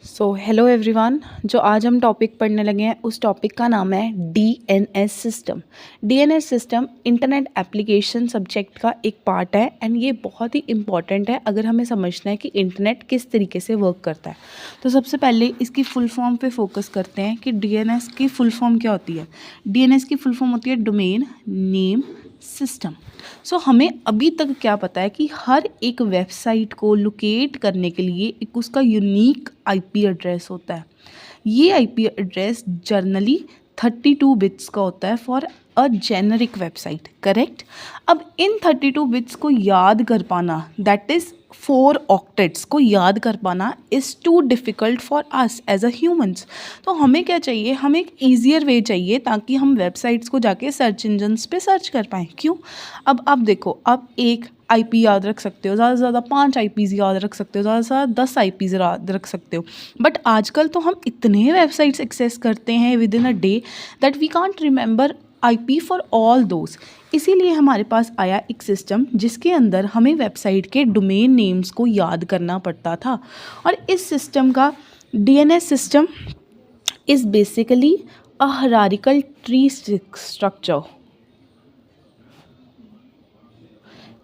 Hello everyone. जो आज हम टॉपिक पढ़ने लगे हैं उस टॉपिक का नाम है DNS system. DNS system internet application subject का एक पार्ट है एंड ये बहुत ही इम्पॉर्टेंट है अगर हमें समझना है कि इंटरनेट किस तरीके से वर्क करता है। तो सबसे पहले इसकी फुल फॉर्म पे फोकस करते हैं कि डीएनएस की फुल फॉर्म क्या होती है। डीएनएस की फुल फॉर्म होती है डोमेन नेम सिस्टम। हमें अभी तक क्या पता है कि हर एक वेबसाइट को लोकेट करने के लिए एक उसका यूनिक आईपी एड्रेस होता है। ये आईपी एड्रेस जर्नली 32 बिट्स का होता है for a generic website, correct. अब इन 32 बिट्स को याद कर पाना, दैट इज़ 4 ऑक्टेट्स को याद कर पाना is too difficult for us as a humans. तो हमें क्या चाहिए, हमें एक ईजियर वे चाहिए ताकि हम वेबसाइट्स को जाके सर्च इंजन्स पे सर्च कर पाएँ। क्यों? अब आप देखो, आप एक आईपी याद रख सकते हो, ज़्यादा से ज़्यादा 5 आईपीज़ याद रख सकते हो, ज़्यादा से ज़्यादा 10 आईपीज़ याद रख सकते हो। बट आजकल तो हम इतने वेबसाइट्स एक्सेस करते हैं within a day that we can't remember IP for all those. इसीलिए हमारे पास आया एक सिस्टम जिसके अंदर हमें वेबसाइट के डोमेन नेम्स को याद करना पड़ता था। और इस सिस्टम का DNS system is basically a hierarchical tree structure.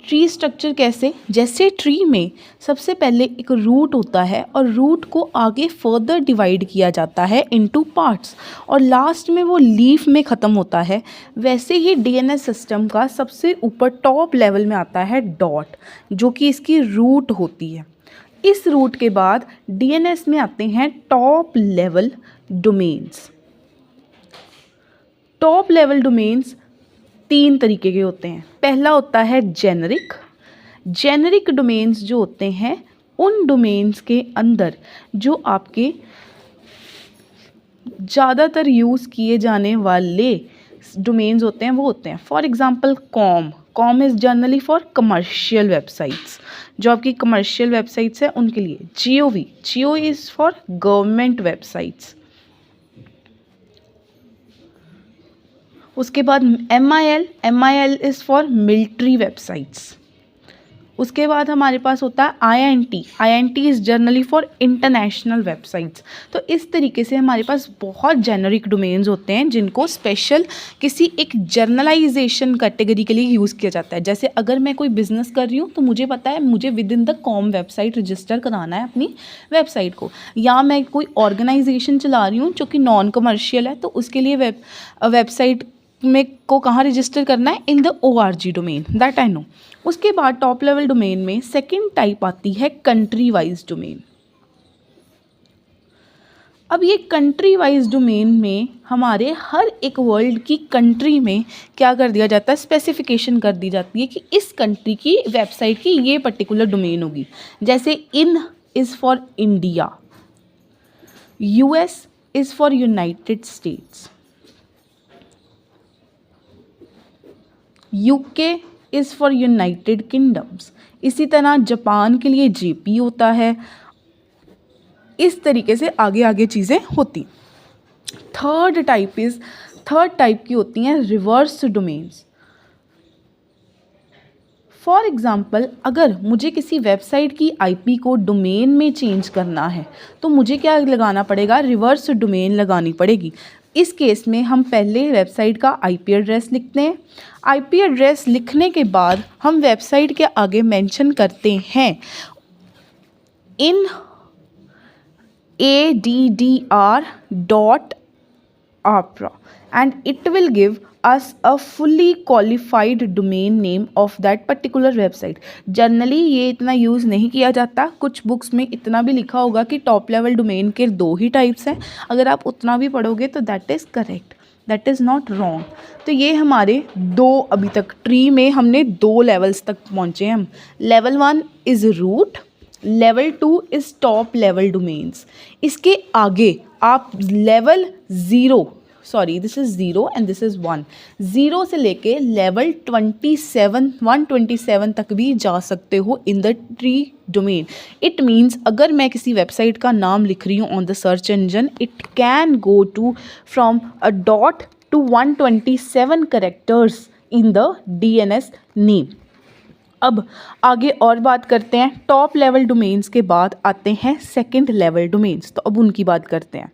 Tree structure कैसे? जैसे ट्री में सबसे पहले एक रूट होता है और रूट को आगे फर्दर डिवाइड किया जाता है इनटू पार्ट्स और लास्ट में वो लीफ में ख़त्म होता है, वैसे ही डीएनएस सिस्टम का सबसे ऊपर टॉप लेवल में आता है डॉट, जो कि इसकी रूट होती है। इस रूट के बाद डीएनएस में आते हैं top level domains. Top level domains 3 तरीके के होते हैं। पहला होता है जेनरिक। जेनरिक डोमेन्स जो होते हैं उन डोमेन्स के अंदर जो आपके ज़्यादातर यूज़ किए जाने वाले डोमेन्स होते हैं वो होते हैं, for example com is generally for commercial websites, जो आपकी कमर्शियल वेबसाइट्स हैं उनके लिए। जियो इज़ फॉर गवर्नमेंट वेबसाइट्स। उसके बाद M I L is for military websites. उसके बाद हमारे पास होता है I N T is generally for international websites. तो इस तरीके से हमारे पास बहुत जेनरिक डोमेन्स होते हैं जिनको स्पेशल किसी एक जर्नलाइजेशन कैटेगरी के लिए यूज़ किया जाता है। जैसे अगर मैं कोई बिज़नेस कर रही हूँ तो मुझे पता है मुझे with in the com website register कराना है अपनी वेबसाइट को, या मैं कोई ऑर्गेनाइजेशन चला रही हूँ जो कि नॉन कमर्शियल है तो उसके लिए वेबसाइट में को कहाँ रजिस्टर करना है, in the ORG domain, that I know. उसके बाद टॉप लेवल डोमेन में सेकंड टाइप आती है कंट्री वाइज डोमेन। अब ये कंट्री वाइज डोमेन में हमारे हर एक वर्ल्ड की कंट्री में क्या कर दिया जाता है, स्पेसिफिकेशन कर दी जाती है कि इस कंट्री की वेबसाइट की ये पर्टिकुलर डोमेन होगी। जैसे in is for India, US is for United States, UK is for United Kingdoms. इसी तरह जापान के लिए JP होता है। इस तरीके से आगे आगे चीज़ें होती। थर्ड टाइप की होती हैं रिवर्स डोमेन्स। फॉर एग्ज़ाम्पल, अगर मुझे किसी वेबसाइट की IP को डोमेन में चेंज करना है तो मुझे क्या लगाना पड़ेगा, रिवर्स डोमेन लगानी पड़ेगी। इस केस में हम पहले वेबसाइट का IP एड्रेस लिखते हैं। IP एड्रेस लिखने के बाद हम वेबसाइट के आगे मेंशन करते हैं इन addr.opera and it will give us a fully qualified domain name of that particular website। Generally ये इतना यूज़ नहीं किया जाता, कुछ बुक्स में इतना भी लिखा होगा कि टॉप लेवल डोमेन के 2 ही टाइप्स हैं। अगर आप उतना भी पढ़ोगे तो that is correct, that is not wrong. तो ये हमारे 2 अभी तक ट्री में हमने 2 लेवल्स तक पहुँचे हैं हम। Level 1 is root, level 2 is top level domains. इसके आगे आप level 0, sorry this is 0 and this is 1, 0 से लेके लेवल 127 तक भी जा सकते हो in the tree domain. It means अगर मैं किसी वेबसाइट का नाम लिख रही हूँ on the search engine, it can go to from a dot to 127 characters in the DNS name. अब आगे और बात करते हैं, टॉप लेवल डोमेन्स के बाद आते हैं सेकंड लेवल डोमेन्स, तो अब उनकी बात करते हैं।